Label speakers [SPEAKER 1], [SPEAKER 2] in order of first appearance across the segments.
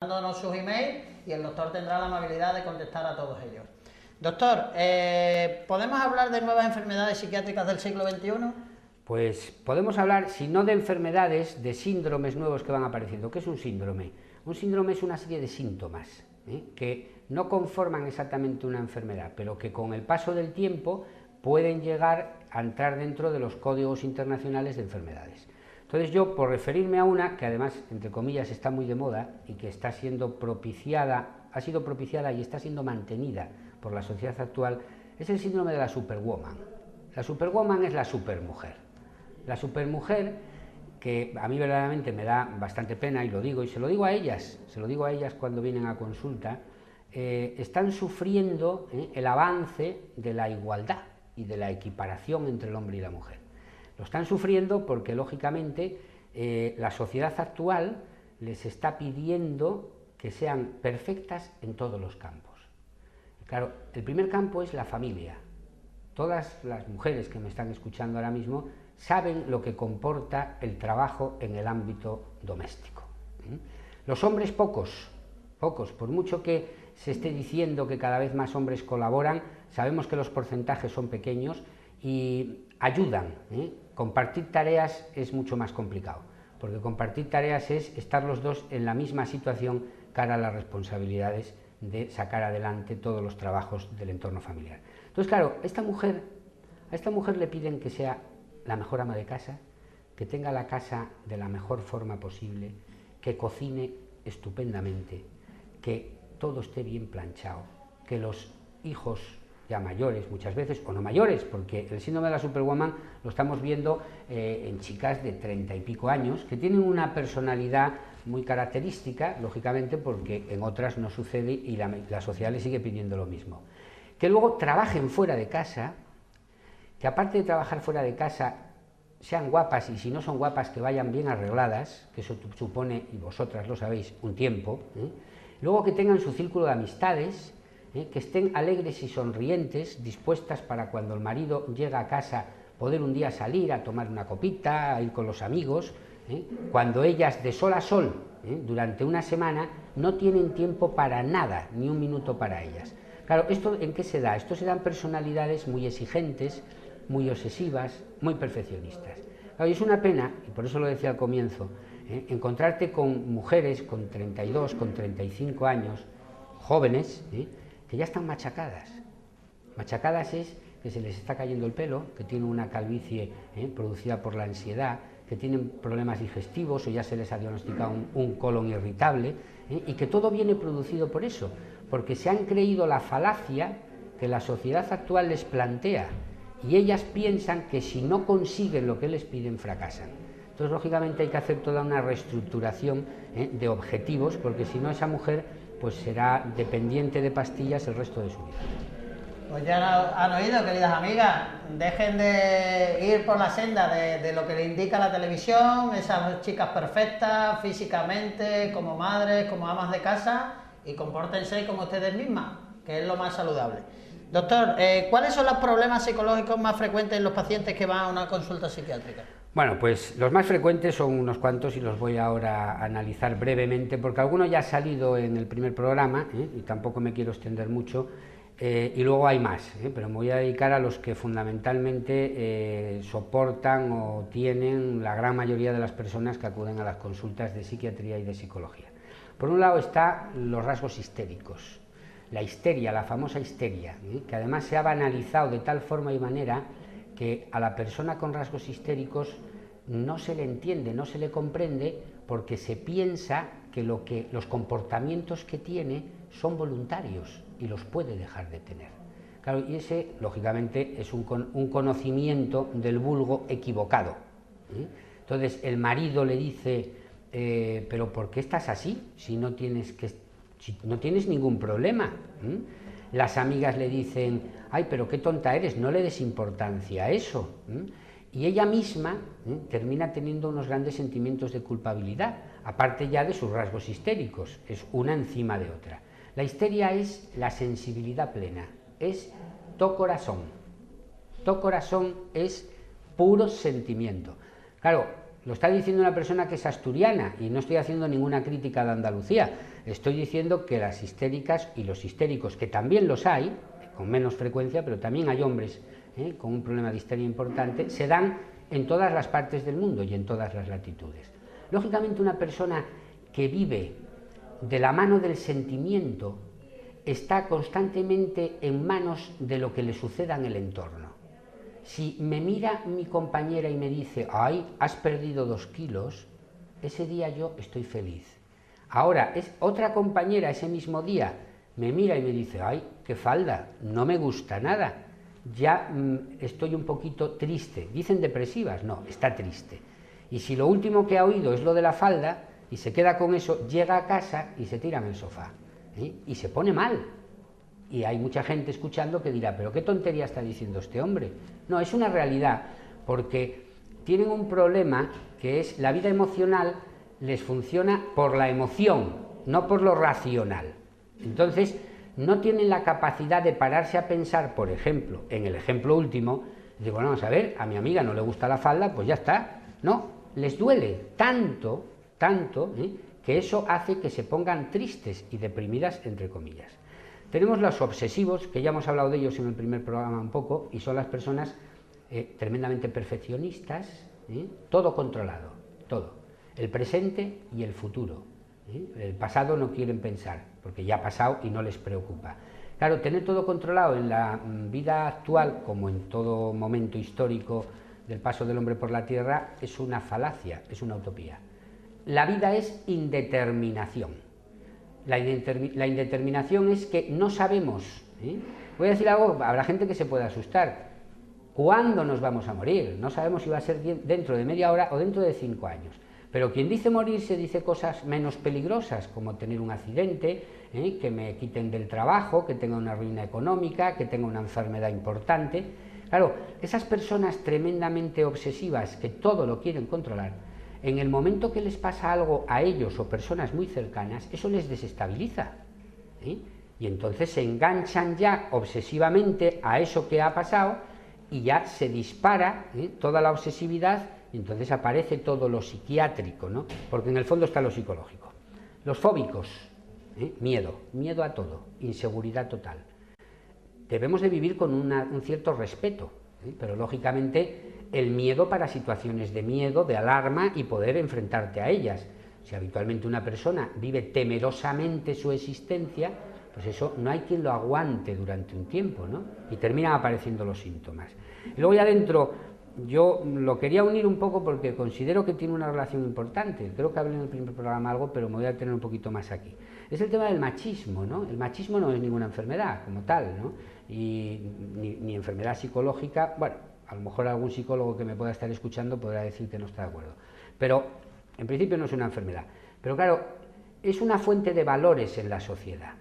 [SPEAKER 1] dándonos sus emails y el doctor tendrá la amabilidad de contestar a todos ellos. Doctor, ¿podemos hablar de nuevas enfermedades psiquiátricas del siglo XXI?
[SPEAKER 2] Pues podemos hablar, si no de enfermedades, de síndromes nuevos que van apareciendo. ¿Qué es un síndrome? Un síndrome es una serie de síntomas que no conforman exactamente una enfermedad, pero que con el paso del tiempo pueden llegar a entrar dentro de los códigos internacionales de enfermedades. Entonces yo, por referirme a una que además, entre comillas, está muy de moda y que está siendo propiciada, ha sido propiciada y está siendo mantenida por la sociedad actual, es el síndrome de la superwoman. La superwoman es la supermujer. La supermujer, que a mí verdaderamente me da bastante pena, y lo digo, y se lo digo a ellas cuando vienen a consulta, están sufriendo el avance de la igualdad y de la equiparación entre el hombre y la mujer. Lo están sufriendo porque, lógicamente, la sociedad actual les está pidiendo que sean perfectas en todos los campos. Claro, el primer campo es la familia. Todas las mujeres que me están escuchando ahora mismo saben lo que comporta el trabajo en el ámbito doméstico. Los hombres pocos, por mucho que se esté diciendo que cada vez más hombres colaboran, sabemos que los porcentajes son pequeños y ayudan. Compartir tareas es mucho más complicado, porque compartir tareas es estar los dos en la misma situación cara a las responsabilidades de sacar adelante todos los trabajos del entorno familiar. Entonces, claro, a esta mujer le piden que sea la mejor ama de casa, que tenga la casa de la mejor forma posible, que cocine estupendamente, que todo esté bien planchado, que los hijos ya mayores muchas veces, o no mayores, porque el síndrome de la superwoman lo estamos viendo en chicas de 30 y pico años, que tienen una personalidad muy característica, lógicamente, porque en otras no sucede y la sociedad le sigue pidiendo lo mismo. Que luego trabajen fuera de casa, que aparte de trabajar fuera de casa sean guapas, y si no son guapas que vayan bien arregladas, que eso supone, y vosotras lo sabéis, un tiempo. Luego que tengan su círculo de amistades, que estén alegres y sonrientes, dispuestas para cuando el marido llega a casa poder un día salir a tomar una copita, a ir con los amigos, cuando ellas de sol a sol, durante una semana, no tienen tiempo para nada, ni un minuto para ellas. Claro, ¿esto en qué se da? Esto se da en personalidades muy exigentes, muy obsesivas, muy perfeccionistas. Claro, y es una pena, y por eso lo decía al comienzo, encontrarte con mujeres con 32, con 35 años, jóvenes, que ya están machacadas. Machacadas es que se les está cayendo el pelo, que tienen una calvicie producida por la ansiedad, que tienen problemas digestivos o ya se les ha diagnosticado un colon irritable, y que todo viene producido por eso, porque se han creído la falacia que la sociedad actual les plantea, y ellas piensan que si no consiguen lo que les piden, fracasan. Entonces, lógicamente, hay que hacer toda una reestructuración de objetivos, porque si no, esa mujer pues será dependiente de pastillas el resto de su vida.
[SPEAKER 1] Pues ya han oído, queridas amigas, dejen de ir por la senda de lo que le indica la televisión, esas chicas perfectas físicamente, como madres, como amas de casa, y compórtense como ustedes mismas, que es lo más saludable. Doctor, ¿cuáles son los problemas psicológicos más frecuentes en los pacientes que van a una consulta psiquiátrica?
[SPEAKER 2] Bueno, pues los más frecuentes son unos cuantos y los voy ahora a analizar brevemente, porque alguno ya ha salido en el primer programa, y tampoco me quiero extender mucho, y luego hay más, pero me voy a dedicar a los que fundamentalmente soportan o tienen la gran mayoría de las personas que acuden a las consultas de psiquiatría y de psicología. Por un lado están los rasgos histéricos, la histeria, la famosa histeria, que además se ha banalizado de tal forma y manera que a la persona con rasgos histéricos no se le entiende, no se le comprende, porque se piensa que los comportamientos que tiene son voluntarios y los puede dejar de tener. Claro, y ese, lógicamente, es un conocimiento del vulgo equivocado. Entonces, el marido le dice, ¿pero por qué estás así si no tienes ningún problema? Las amigas le dicen, ay, pero qué tonta eres, no le des importancia a eso. Y ella misma termina teniendo unos grandes sentimientos de culpabilidad, aparte ya de sus rasgos histéricos, es una encima de otra. La histeria es la sensibilidad plena, es to corazón es puro sentimiento. Claro, Lo está diciendo una persona que es asturiana, y no estoy haciendo ninguna crítica de Andalucía. Estoy diciendo que las histéricas y los histéricos, que también los hay, con menos frecuencia, pero también hay hombres con un problema de histeria importante, se dan en todas las partes del mundo y en todas las latitudes. Lógicamente, una persona que vive de la mano del sentimiento está constantemente en manos de lo que le suceda en el entorno. Si me mira mi compañera y me dice, ay, has perdido 2 kilos, ese día yo estoy feliz. Ahora, otra compañera ese mismo día me mira y me dice, ay, qué falda, no me gusta nada, ya estoy un poquito triste. Dicen depresivas, no, está triste. Y si lo último que ha oído es lo de la falda, y se queda con eso, llega a casa y se tira en el sofá, y se pone mal. Y hay mucha gente escuchando que dirá, pero qué tontería está diciendo este hombre. No, es una realidad, porque tienen un problema que es la vida emocional les funciona por la emoción, no por lo racional. Entonces, no tienen la capacidad de pararse a pensar, por ejemplo, en el ejemplo último, digo, bueno, vamos a ver, a mi amiga no le gusta la falda, pues ya está. No, les duele tanto, que eso hace que se pongan tristes y deprimidas, entre comillas. Tenemos los obsesivos, que ya hemos hablado de ellos en el primer programa un poco, y son las personas tremendamente perfeccionistas, todo controlado, todo, el presente y el futuro. El pasado no quieren pensar, porque ya ha pasado y no les preocupa. Claro, tener todo controlado en la vida actual, como en todo momento histórico del paso del hombre por la Tierra, es una falacia, es una utopía. La vida es indeterminación. La indeterminación es que no sabemos. Voy a decir algo, habrá gente que se pueda asustar. ¿Cuándo nos vamos a morir? No sabemos si va a ser dentro de media hora o dentro de 5 años. Pero quien dice morirse dice cosas menos peligrosas, como tener un accidente, que me quiten del trabajo, que tenga una ruina económica, que tenga una enfermedad importante. Claro, esas personas tremendamente obsesivas que todo lo quieren controlar, en el momento que les pasa algo a ellos o personas muy cercanas, eso les desestabiliza. Y entonces se enganchan ya obsesivamente a eso que ha pasado y ya se dispara toda la obsesividad, y entonces aparece todo lo psiquiátrico, ¿no? Porque en el fondo está lo psicológico. Los fóbicos, miedo a todo, inseguridad total. Debemos de vivir con un cierto respeto, pero lógicamente el miedo para situaciones de miedo, de alarma, y poder enfrentarte a ellas. Si habitualmente una persona vive temerosamente su existencia, pues eso no hay quien lo aguante durante un tiempo, ¿no? Y terminan apareciendo los síntomas. Y luego ya dentro, yo lo quería unir un poco porque considero que tiene una relación importante. Creo que hablé en el primer programa algo, pero me voy a tener un poquito más aquí. Es el tema del machismo, ¿no? El machismo no es ninguna enfermedad como tal, ¿no? Y ni enfermedad psicológica. Bueno, a lo mejor algún psicólogo que me pueda estar escuchando podrá decir que no está de acuerdo. Pero en principio no es una enfermedad. Pero claro, es una fuente de valores en la sociedad.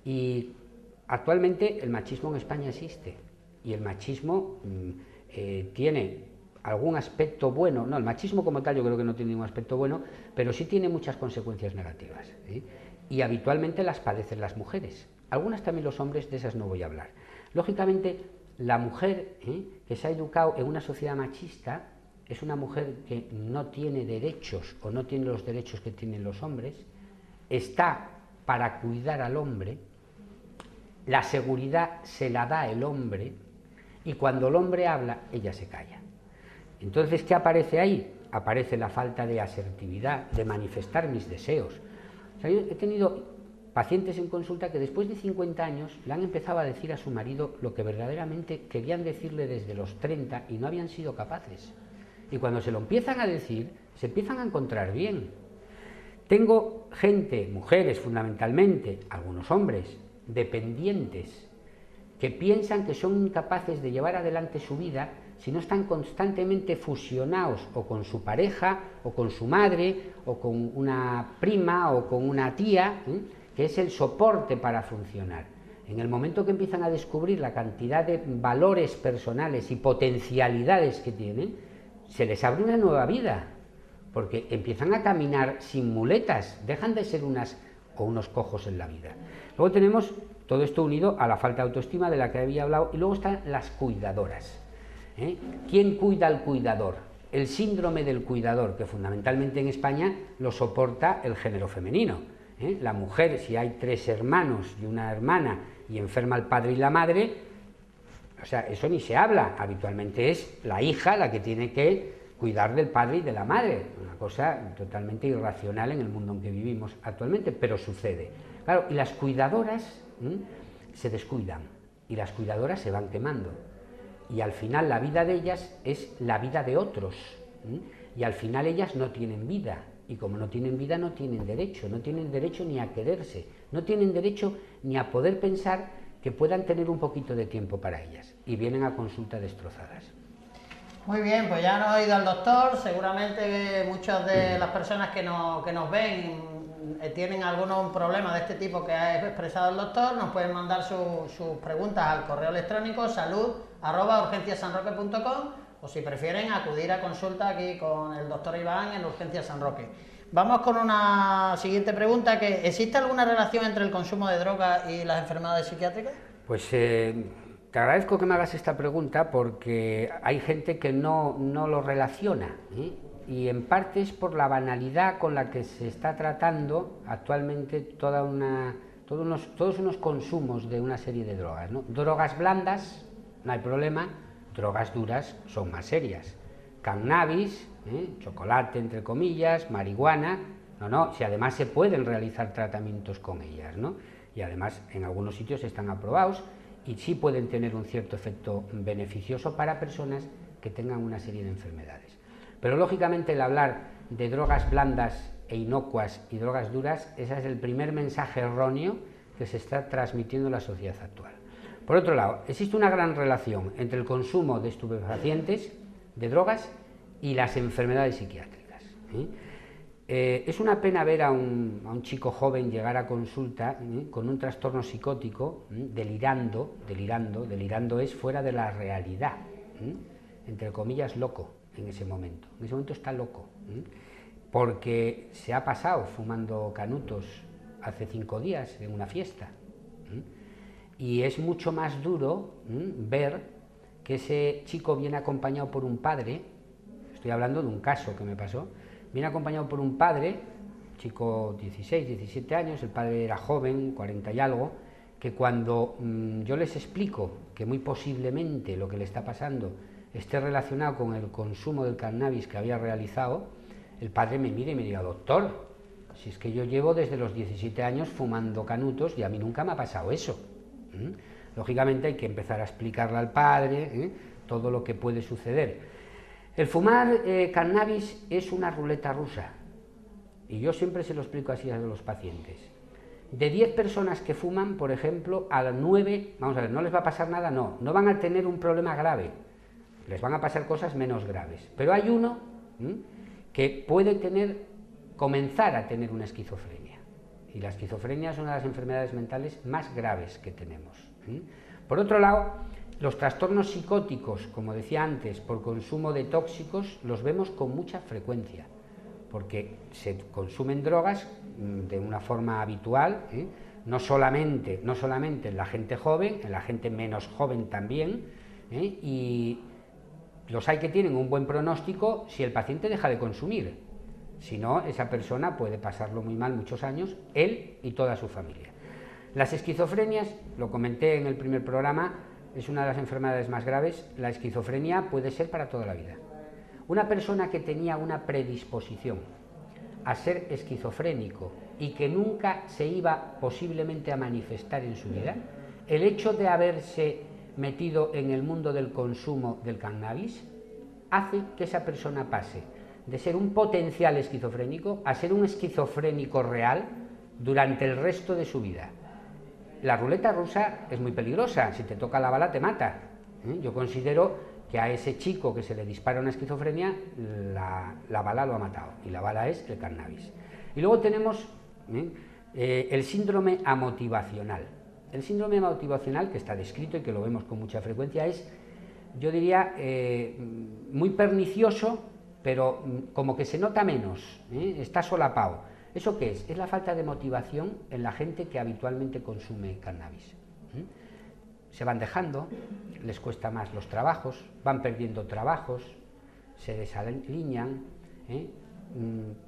[SPEAKER 2] Y actualmente el machismo en España existe. Y el machismo tiene algún aspecto bueno. No, el machismo como tal yo creo que no tiene ningún aspecto bueno, pero sí tiene muchas consecuencias negativas. Y habitualmente las padecen las mujeres. Algunas también los hombres, de esas no voy a hablar. Lógicamente, la mujer que se ha educado en una sociedad machista es una mujer que no tiene derechos o no tiene los derechos que tienen los hombres, está para cuidar al hombre, la seguridad se la da el hombre, y cuando el hombre habla, ella se calla. Entonces, ¿qué aparece ahí? Aparece la falta de asertividad, de manifestar mis deseos. O sea, yo he tenido pacientes en consulta que después de 50 años le han empezado a decir a su marido lo que verdaderamente querían decirle desde los 30 y no habían sido capaces. Y cuando se lo empiezan a decir, se empiezan a encontrar bien. Tengo gente, mujeres fundamentalmente, algunos hombres, dependientes, que piensan que son incapaces de llevar adelante su vida si no están constantemente fusionados o con su pareja, o con su madre, o con una prima, o con una tía, que es el soporte para funcionar. En el momento que empiezan a descubrir la cantidad de valores personales y potencialidades que tienen, se les abre una nueva vida, porque empiezan a caminar sin muletas, dejan de ser unos cojos en la vida. Luego tenemos todo esto unido a la falta de autoestima de la que había hablado, y luego están las cuidadoras. ¿Quién cuida al cuidador? el síndrome del cuidador, que fundamentalmente en España lo soporta el género femenino. La mujer, si hay 3 hermanos y una hermana y enferma el padre y la madre, o sea, eso ni se habla, habitualmente es la hija la que tiene que cuidar del padre y de la madre, una cosa totalmente irracional en el mundo en que vivimos actualmente, pero sucede. Claro, y las cuidadoras se descuidan, y las cuidadoras se van quemando, y al final la vida de ellas es la vida de otros, y al final ellas no tienen vida, y como no tienen vida no tienen derecho ni a quererse, no tienen derecho ni a poder pensar que puedan tener un poquito de tiempo para ellas, y vienen a consulta destrozadas.
[SPEAKER 1] Muy bien, pues ya han oído al doctor, seguramente muchas de las personas que nos ven tienen algún problema de este tipo que ha expresado el doctor, nos pueden mandar sus preguntas al correo electrónico salud@urgenciasanroque.com, o si prefieren acudir a consulta aquí con el doctor Iván en Urgencias San Roque. Vamos con una siguiente pregunta, que ¿existe alguna relación entre el consumo de droga y las enfermedades psiquiátricas?
[SPEAKER 2] Pues te agradezco que me hagas esta pregunta, porque hay gente que no lo relaciona, y en parte es por la banalidad con la que se está tratando actualmente todos unos consumos de una serie de drogas, ¿no? Drogas blandas, no hay problema, drogas duras son más serias. Cannabis, chocolate entre comillas, marihuana, si además se pueden realizar tratamientos con ellas, ¿no? Y además en algunos sitios están aprobados y sí pueden tener un cierto efecto beneficioso para personas que tengan una serie de enfermedades. Pero lógicamente el hablar de drogas blandas e inocuas y drogas duras, ese es el primer mensaje erróneo que se está transmitiendo en la sociedad actual. Por otro lado, existe una gran relación entre el consumo de estupefacientes, de drogas, y las enfermedades psiquiátricas. Es una pena ver a un chico joven llegar a consulta con un trastorno psicótico, delirando es fuera de la realidad, entre comillas loco en ese momento está loco, porque se ha pasado fumando canutos hace 5 días en una fiesta, y es mucho más duro ver que ese chico viene acompañado por un padre. Estoy hablando de un caso que me pasó. Viene acompañado por un padre, chico 16, 17 años, el padre era joven, 40 y algo, que cuando yo les explico que muy posiblemente lo que le está pasando esté relacionado con el consumo del cannabis que había realizado, el padre me mira y me dice: doctor, si es que yo llevo desde los 17 años fumando canutos y a mí nunca me ha pasado eso. Lógicamente hay que empezar a explicarle al padre todo lo que puede suceder. El fumar cannabis es una ruleta rusa, y yo siempre se lo explico así a los pacientes. De 10 personas que fuman, por ejemplo, a las 9, vamos a ver, no les va a pasar nada, no van a tener un problema grave, les van a pasar cosas menos graves, pero hay uno que puede comenzar a tener una esquizofrenia, y la esquizofrenia es una de las enfermedades mentales más graves que tenemos. Por otro lado, los trastornos psicóticos, como decía antes, por consumo de tóxicos, los vemos con mucha frecuencia, porque se consumen drogas de una forma habitual, no solamente en la gente joven, en la gente menos joven también, y los hay que tienen un buen pronóstico si el paciente deja de consumir. Si no, esa persona puede pasarlo muy mal muchos años, él y toda su familia. Las esquizofrenias, lo comenté en el primer programa, es una de las enfermedades más graves. La esquizofrenia puede ser para toda la vida. Una persona que tenía una predisposición a ser esquizofrénico y que nunca se iba posiblemente a manifestar en su vida, el hecho de haberse metido en el mundo del consumo del cannabis hace que esa persona pase de ser un potencial esquizofrénico a ser un esquizofrénico real durante el resto de su vida. La ruleta rusa es muy peligrosa, si te toca la bala te mata. Yo considero que a ese chico que se le dispara una esquizofrenia, la bala lo ha matado, y la bala es el cannabis. Y luego tenemos el síndrome amotivacional. El síndrome amotivacional, que está descrito y que lo vemos con mucha frecuencia, es, yo diría, muy pernicioso, pero como que se nota menos, está solapado. ¿Eso qué es? Es la falta de motivación en la gente que habitualmente consume cannabis. Se van dejando, les cuesta más los trabajos, van perdiendo trabajos, se desaliñan,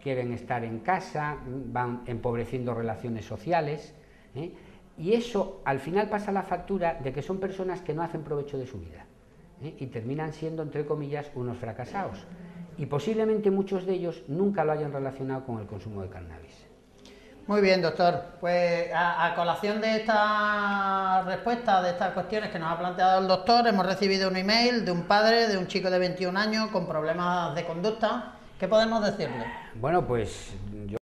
[SPEAKER 2] quieren estar en casa, van empobreciendo relaciones sociales, y eso al final pasa la factura de que son personas que no hacen provecho de su vida, y terminan siendo, entre comillas, unos fracasados, y posiblemente muchos de ellos nunca lo hayan relacionado con el consumo de cannabis.
[SPEAKER 1] Muy bien, doctor. Pues a colación de esta respuesta, de estas cuestiones que nos ha planteado el doctor, hemos recibido un email de un padre de un chico de 21 años con problemas de conducta. ¿Qué podemos decirle?
[SPEAKER 2] Bueno, pues yo